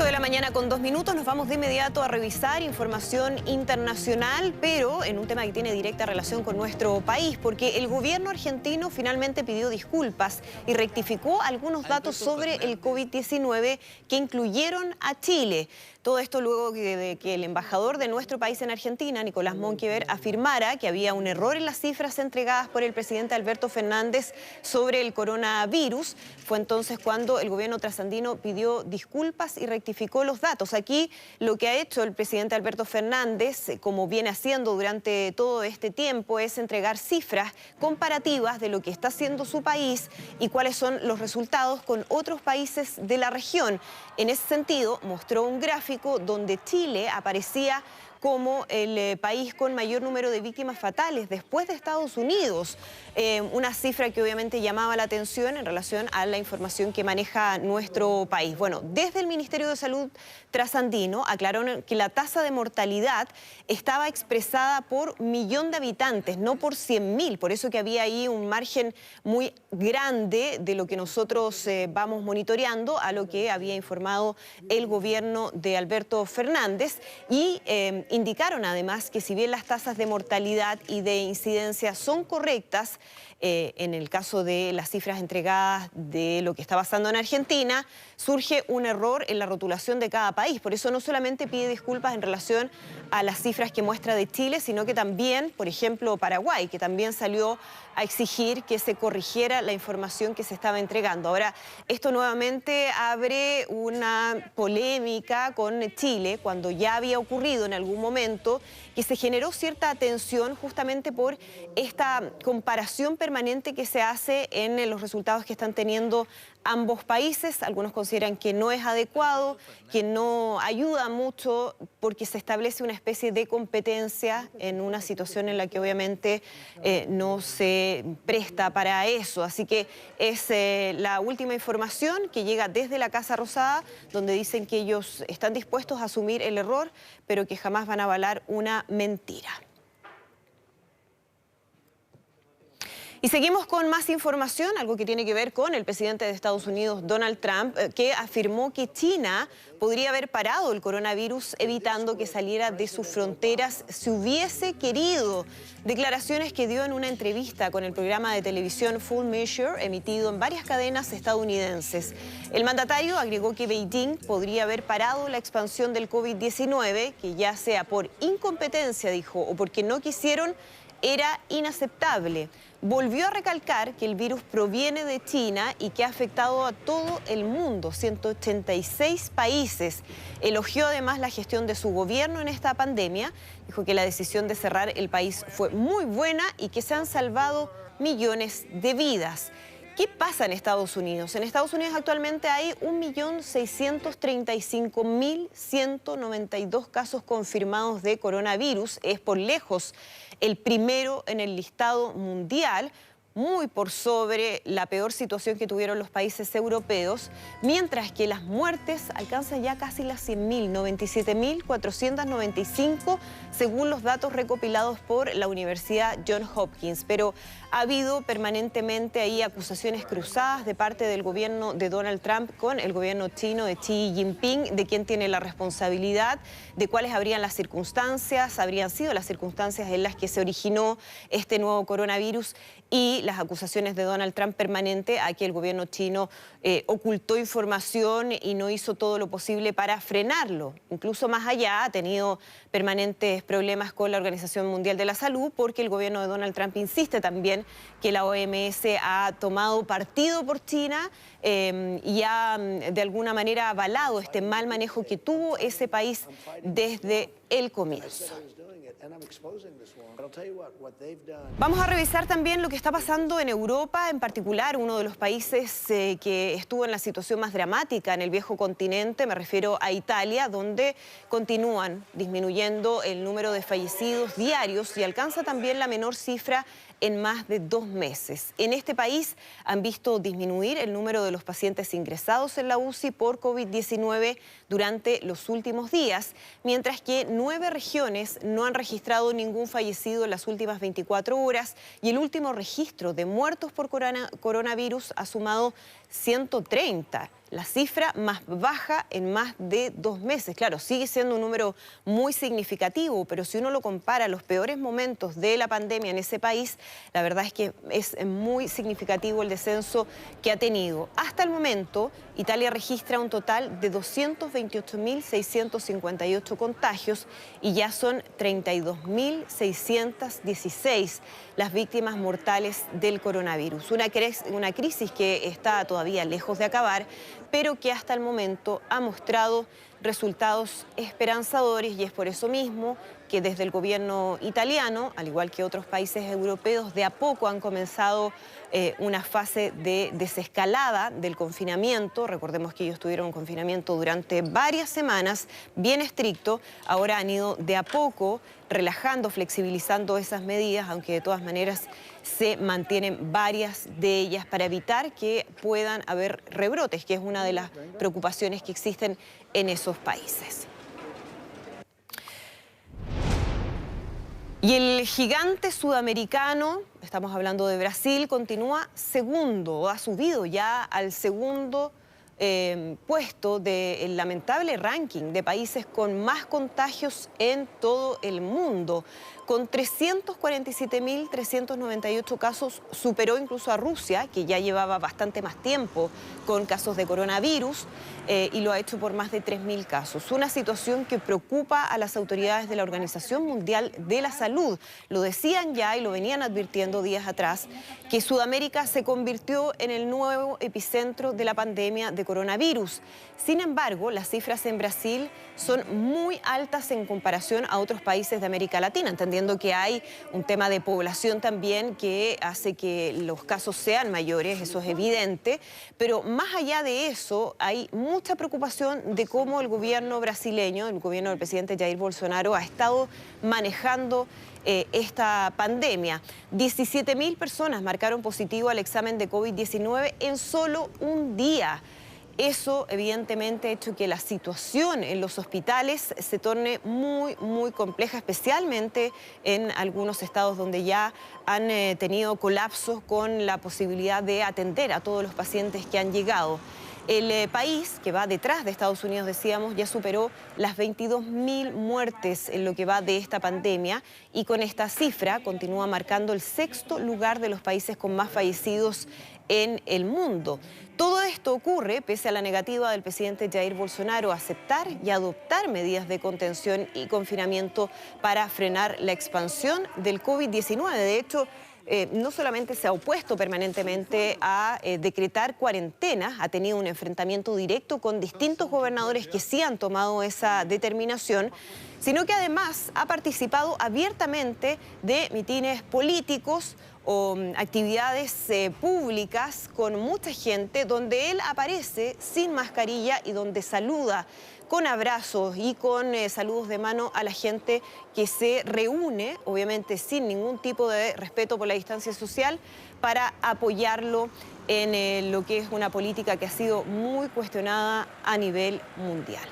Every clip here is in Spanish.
8 de la mañana con 2 minutos nos vamos de inmediato a revisar información internacional, pero en un tema que tiene directa relación con nuestro país, porque el gobierno argentino finalmente pidió disculpas y rectificó algunos datos sobre el COVID-19 que incluyeron a Chile. Todo esto luego de que el embajador de nuestro país en Argentina, Nicolás Monkever, afirmara que había un error en las cifras entregadas por el presidente Alberto Fernández sobre el coronavirus. Fue entonces cuando el gobierno trasandino pidió disculpas y rectificó los datos. Aquí lo que ha hecho el presidente Alberto Fernández, como viene haciendo durante todo este tiempo, es entregar cifras comparativas de lo que está haciendo su país y cuáles son los resultados con otros países de la región. En ese sentido, mostró un gráfico donde Chile aparecía como el país con mayor número de víctimas fatales después de Estados Unidos. Una cifra que obviamente llamaba la atención en relación a la información que maneja nuestro país. Bueno, desde el Ministerio de Salud trasandino aclararon que la tasa de mortalidad estaba expresada por millón de habitantes, no por 100.000. Por eso que había ahí un margen muy grande de lo que nosotros vamos monitoreando a lo que había informado el gobierno de Alberto Fernández y indicaron además que si bien las tasas de mortalidad y de incidencia son correctas, en el caso de las cifras entregadas de lo que está pasando en Argentina, surge un error en la rotulación de cada país. Por eso no solamente pide disculpas en relación a las cifras que muestra de Chile, sino que también, por ejemplo, Paraguay, que también salió a exigir que se corrigiera la información que se estaba entregando. Ahora, esto nuevamente abre una polémica con Chile, cuando ya había ocurrido en algún momento que se generó cierta tensión justamente por esta comparación permanente que se hace en los resultados que están teniendo ambos países. Algunos consideran que no es adecuado, que no ayuda mucho porque se establece una especie de competencia en una situación en la que obviamente no se presta para eso. Así que es la última información que llega desde la Casa Rosada, donde dicen que ellos están dispuestos a asumir el error, pero que jamás van a avalar una mentira. Y seguimos con más información, algo que tiene que ver con el presidente de Estados Unidos, Donald Trump, que afirmó que China podría haber parado el coronavirus evitando que saliera de sus fronteras si hubiese querido. Declaraciones que dio en una entrevista con el programa de televisión Full Measure, emitido en varias cadenas estadounidenses. El mandatario agregó que Beijing podría haber parado la expansión del COVID-19, que ya sea por incompetencia, dijo, o porque no quisieron, era inaceptable. Volvió a recalcar que el virus proviene de China y que ha afectado a todo el mundo, 186 países. Elogió además la gestión de su gobierno en esta pandemia. Dijo que la decisión de cerrar el país fue muy buena y que se han salvado millones de vidas. ¿Qué pasa en Estados Unidos? En Estados Unidos actualmente hay 1.635.192 casos confirmados de coronavirus. Es por lejos el primero en el listado mundial, muy por sobre la peor situación que tuvieron los países europeos, mientras que las muertes alcanzan ya casi las 100.000, 97.495, según los datos recopilados por la Universidad Johns Hopkins. Pero ha habido permanentemente ahí acusaciones cruzadas de parte del gobierno de Donald Trump con el gobierno chino de Xi Jinping, de quién tiene la responsabilidad, de cuáles habrían sido las circunstancias en las que se originó este nuevo coronavirus y las acusaciones de Donald Trump permanente a que el gobierno chino ocultó información y no hizo todo lo posible para frenarlo. Incluso más allá, ha tenido permanentes problemas con la Organización Mundial de la Salud porque el gobierno de Donald Trump insiste también que la OMS ha tomado partido por China y ha de alguna manera avalado este mal manejo que tuvo ese país desde el comienzo. Vamos a revisar también lo que está pasando en Europa, en particular uno de los países que estuvo en la situación más dramática en el viejo continente, me refiero a Italia, donde continúan disminuyendo el número de fallecidos diarios y alcanza también la menor cifra en más de 2 meses. En este país han visto disminuir el número de los pacientes ingresados en la UCI por COVID-19 durante los últimos días, mientras que 9 regiones no han registrado ningún fallecido en las últimas 24 horas y el último registro de muertos por coronavirus ha sumado 130. la cifra más baja en más de 2 meses. Claro, sigue siendo un número muy significativo, pero si uno lo compara a los peores momentos de la pandemia en ese país, la verdad es que es muy significativo el descenso que ha tenido. Hasta el momento, Italia registra un total de 228.658 contagios y ya son 32.616 las víctimas mortales del coronavirus. Una crisis que está todavía lejos de acabar, pero que hasta el momento ha mostrado resultados esperanzadores, y es por eso mismo que desde el gobierno italiano, al igual que otros países europeos, de a poco han comenzado una fase de desescalada del confinamiento. Recordemos que ellos tuvieron un confinamiento durante varias semanas, bien estricto. Ahora han ido de a poco relajando, flexibilizando esas medidas, aunque de todas maneras se mantienen varias de ellas para evitar que puedan haber rebrotes, que es una de las preocupaciones que existen en esos países. Y el gigante sudamericano, estamos hablando de Brasil, continúa segundo, ha subido ya al segundo puesto del lamentable ranking de países con más contagios en todo el mundo. Con 347.398 casos, superó incluso a Rusia, que ya llevaba bastante más tiempo con casos de coronavirus, y lo ha hecho por más de 3.000 casos. Una situación que preocupa a las autoridades de la Organización Mundial de la Salud. Lo decían ya y lo venían advirtiendo días atrás, que Sudamérica se convirtió en el nuevo epicentro de la pandemia de coronavirus. Sin embargo, las cifras en Brasil son muy altas en comparación a otros países de América Latina, entendiendo que hay un tema de población también que hace que los casos sean mayores, eso es evidente, pero más allá de eso hay mucha preocupación de cómo el gobierno brasileño, el gobierno del presidente Jair Bolsonaro, ha estado manejando esta pandemia. 17.000 personas marcaron positivo al examen de COVID-19 en solo un día. Eso evidentemente ha hecho que la situación en los hospitales se torne muy compleja, especialmente en algunos estados donde ya han tenido colapsos con la posibilidad de atender a todos los pacientes que han llegado. El país, que va detrás de Estados Unidos, decíamos, ya superó las 22.000 muertes en lo que va de esta pandemia, y con esta cifra continúa marcando el sexto lugar de los países con más fallecidos en el mundo. Todo esto ocurre pese a la negativa del presidente Jair Bolsonaro a aceptar y adoptar medidas de contención y confinamiento para frenar la expansión del COVID-19. De hecho, no solamente se ha opuesto permanentemente a decretar cuarentenas, ha tenido un enfrentamiento directo con distintos gobernadores que sí han tomado esa determinación, sino que además ha participado abiertamente de mítines políticos o actividades públicas con mucha gente, donde él aparece sin mascarilla y donde saluda con abrazos y con saludos de mano a la gente que se reúne, obviamente sin ningún tipo de respeto por la distancia social, para apoyarlo en lo que es una política que ha sido muy cuestionada a nivel mundial.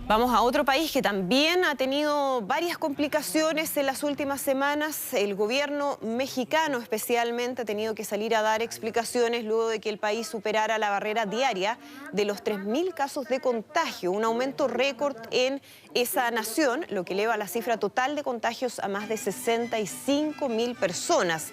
Vamos a otro país que también ha tenido varias complicaciones en las últimas semanas. El gobierno mexicano especialmente ha tenido que salir a dar explicaciones luego de que el país superara la barrera diaria de los 3.000 casos de contagio, un aumento récord en esa nación, lo que eleva la cifra total de contagios a más de 65.000 personas.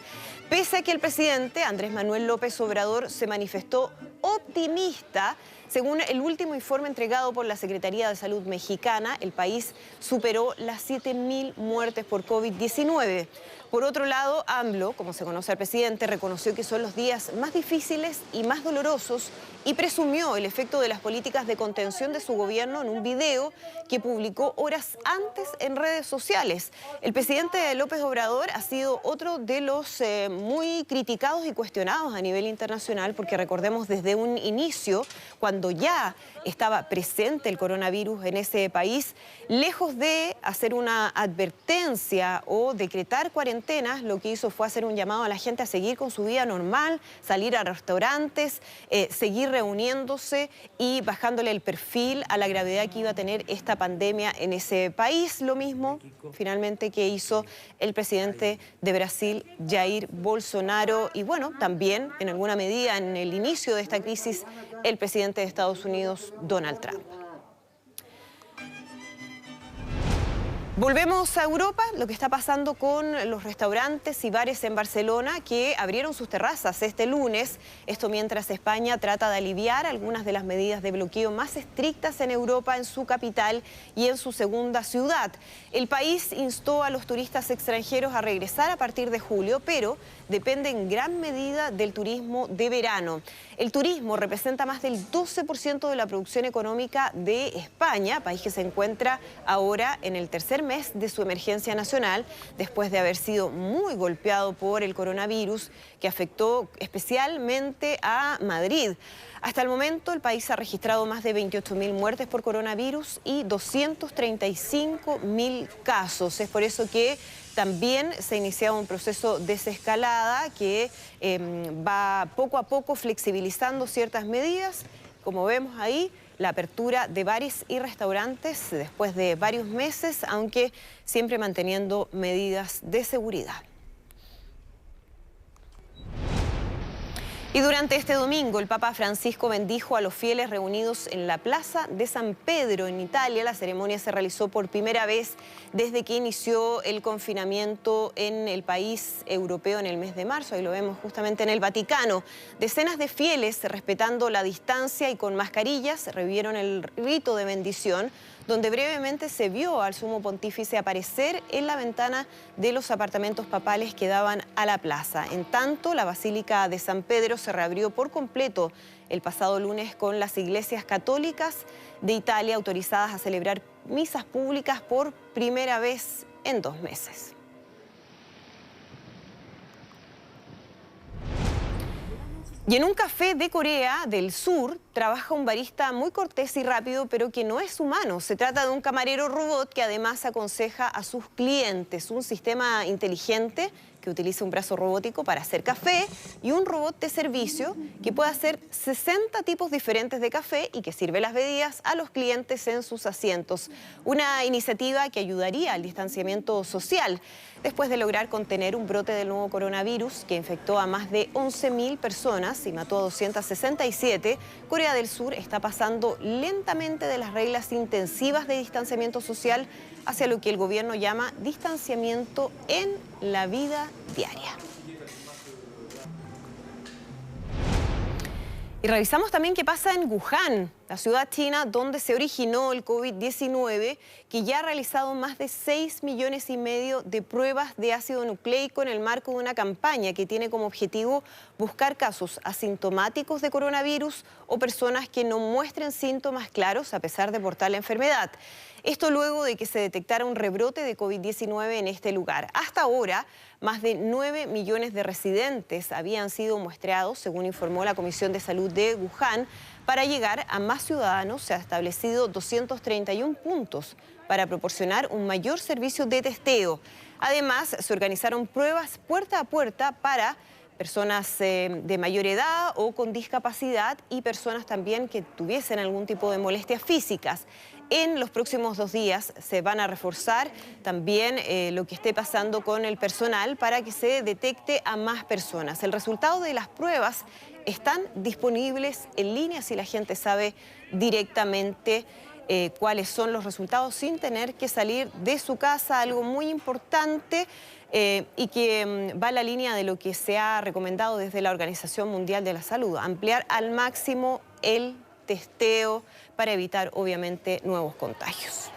Pese a que el presidente Andrés Manuel López Obrador se manifestó optimista, según el último informe entregado por la Secretaría de Salud mexicana, el país superó las 7.000 muertes por COVID-19. Por otro lado, AMLO, como se conoce al presidente, reconoció que son los días más difíciles y más dolorosos y presumió el efecto de las políticas de contención de su gobierno en un video que publicó horas antes en redes sociales. El presidente López Obrador ha sido otro de los muy criticados y cuestionados a nivel internacional, porque recordemos desde un inicio, cuando cuando ya estaba presente el coronavirus en ese país, lejos de hacer una advertencia o decretar cuarentenas, lo que hizo fue hacer un llamado a la gente a seguir con su vida normal, salir a restaurantes, seguir reuniéndose y bajándole el perfil a la gravedad que iba a tener esta pandemia en ese país. Lo mismo, finalmente, que hizo el presidente de Brasil, Jair Bolsonaro, y bueno, también en alguna medida en el inicio de esta crisis, el presidente de Estados Unidos, Donald Trump. Volvemos a Europa, lo que está pasando con los restaurantes y bares en Barcelona que abrieron sus terrazas este lunes. Esto mientras España trata de aliviar algunas de las medidas de bloqueo más estrictas en Europa, en su capital y en su segunda ciudad. El país instó a los turistas extranjeros a regresar a partir de julio, pero depende en gran medida del turismo de verano. El turismo representa más del 12% de la producción económica de España, país que se encuentra ahora en el tercer mes de su emergencia nacional, después de haber sido muy golpeado por el coronavirus, que afectó especialmente a Madrid. Hasta el momento, el país ha registrado más de 28.000 muertes por coronavirus y 235.000 casos. Es por eso que también se ha iniciado un proceso de desescalada que va poco a poco flexibilizando ciertas medidas. Como vemos ahí, la apertura de bares y restaurantes después de varios meses, aunque siempre manteniendo medidas de seguridad. Y durante este domingo, el Papa Francisco bendijo a los fieles reunidos en la Plaza de San Pedro, en Italia. La ceremonia se realizó por primera vez desde que inició el confinamiento en el país europeo en el mes de marzo. Ahí lo vemos justamente en el Vaticano. Decenas de fieles, respetando la distancia y con mascarillas, revivieron el rito de bendición, donde brevemente se vio al sumo pontífice aparecer en la ventana de los apartamentos papales que daban a la plaza. En tanto, la Basílica de San Pedro se reabrió por completo el pasado lunes con las iglesias católicas de Italia autorizadas a celebrar misas públicas por primera vez en 2 meses. Y en un café de Corea del Sur trabaja un barista muy cortés y rápido, pero que no es humano. Se trata de un camarero robot que además aconseja a sus clientes. Un sistema inteligente que utiliza un brazo robótico para hacer café y un robot de servicio que puede hacer 60 tipos diferentes de café y que sirve las bebidas a los clientes en sus asientos. Una iniciativa que ayudaría al distanciamiento social después de lograr contener un brote del nuevo coronavirus que infectó a más de 11.000 personas y mató a 267. Corea del Sur está pasando lentamente de las reglas intensivas de distanciamiento social hacia lo que el gobierno llama distanciamiento en la vida diaria. Y revisamos también qué pasa en Wuhan, la ciudad china donde se originó el COVID-19, que ya ha realizado más de 6,5 millones de pruebas de ácido nucleico en el marco de una campaña que tiene como objetivo buscar casos asintomáticos de coronavirus o personas que no muestren síntomas claros a pesar de portar la enfermedad. Esto luego de que se detectara un rebrote de COVID-19 en este lugar. Hasta ahora, más de 9 millones de residentes habían sido muestreados, según informó la Comisión de Salud de Wuhan. Para llegar a más ciudadanos se ha establecido 231 puntos para proporcionar un mayor servicio de testeo. Además, se organizaron pruebas puerta a puerta para personas de mayor edad o con discapacidad y personas también que tuviesen algún tipo de molestias físicas. En los próximos 2 días se van a reforzar también lo que esté pasando con el personal para que se detecte a más personas. El resultado de las pruebas están disponibles en línea si la gente sabe directamente cuáles son los resultados sin tener que salir de su casa, algo muy importante y que va en la línea de lo que se ha recomendado desde la Organización Mundial de la Salud, ampliar al máximo el testeo para evitar obviamente nuevos contagios.